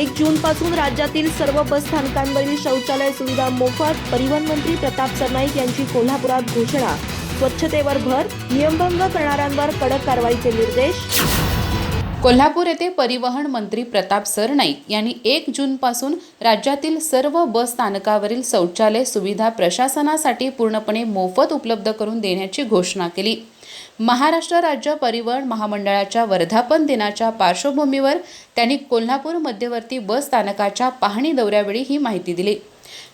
1 जून पासून राज्यातील सर्व बस स्थानकांवरील शौचालय सुविधा मोफत. परिवहन मंत्री प्रताप सरनाईक यांची कोल्हापुरात घोषणा. स्वच्छतेवर भर, नियमभंग करणाऱ्यांवर कडक कारवाईचे निर्देश. कोल्हापूर येथे परिवहन मंत्री प्रताप सरनाईक यांनी 1 जूनपासून राज्यातील सर्व बस स्थानकावरील शौचालय सुविधा प्रशासनासाठी पूर्णपणे मोफत उपलब्ध करून देण्याची घोषणा केली. महाराष्ट्र राज्य परिवहन महामंडळाच्या वर्धापन दिनाच्या पार्श्वभूमीवर त्यांनी कोल्हापूर मध्यवर्ती बस स्थानकाच्या पाहणी दौऱ्यावेळी ही माहिती दिली.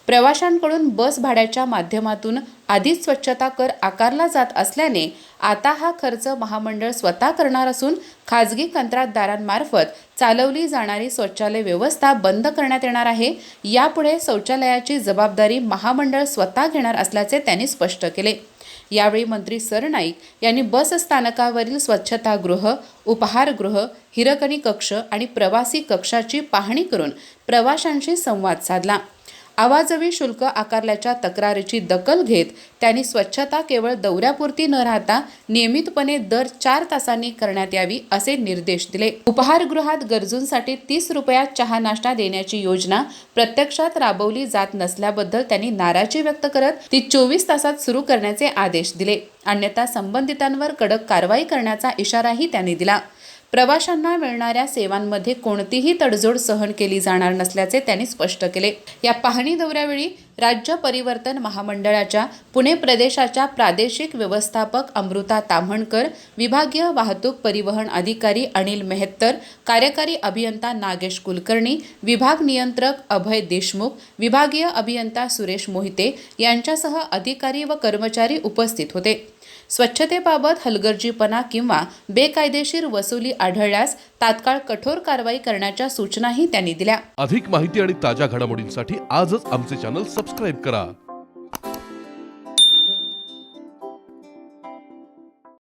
प्रवाशांकडून बस भाड्याच्या माध्यमातून आधीच स्वच्छता कर आकारला जात असल्याने आता हा खर्च महामंडळ स्वतः करणार असून खाजगी कंत्राटदारांमार्फत चालवली जाणारी शौचालय व्यवस्था बंद करण्यात येणार आहे. यापुढे शौचालयाची जबाबदारी महामंडळ स्वतः घेणार असल्याचे त्यांनी स्पष्ट केले. यावेळी मंत्री सरनाईक यांनी बस स्थानकावरील स्वच्छतागृह, उपहारगृह, हिरकणी कक्ष आणि प्रवासी कक्षाची पाहणी करून प्रवाशांशी संवाद साधला. आवाजवी शुल्क आकारल्याच्या तक्रारीची दखल घेत त्यांनी स्वच्छता केवळ दौऱ्यापुरती न राहता नियमितपणे दर 4 तासांनी करण्यात यावी असे निर्देश दिले. उपहारगृहात गरजूंसाठी 30 रुपयात चहा नाश्ता देण्याची योजना प्रत्यक्षात राबवली जात नसल्याबद्दल त्यांनी नाराजी व्यक्त करत ती 24 तासात सुरू करण्याचे आदेश दिले. अन्यथा संबंधितांवर कडक कारवाई करण्याचा इशाराही त्यांनी दिला. प्रवाशांना मिळणाऱ्या सेवांमध्ये कोणतीही तडजोड सहन केली जाणार नसल्याचे त्यांनी स्पष्ट केले. या पाहणी दौऱ्यावेळी राज्य परिवर्तन महामंडळाच्या पुणे प्रदेशाच्या प्रादेशिक व्यवस्थापक अमृता ताम्हणकर, विभागीय वाहतूक परिवहन अधिकारी अनिल मेहत्तर, कार्यकारी अभियंता नागेश कुलकर्णी, विभाग नियंत्रक अभय देशमुख, विभागीय अभियंता सुरेश मोहिते यांच्यासह अधिकारी व कर्मचारी उपस्थित होते. स्वच्छतेबाबत हलगर्जीपणा किंवा बेकायदेशीर वसुली आढळल्यास तात्काळ कठोर कारवाई करण्याच्या सूचनाही त्यांनी दिल्या. अधिक माहिती आणि ताज्या घडामोडींसाठी आजच आमचे चॅनल सबस्क्राईब करा.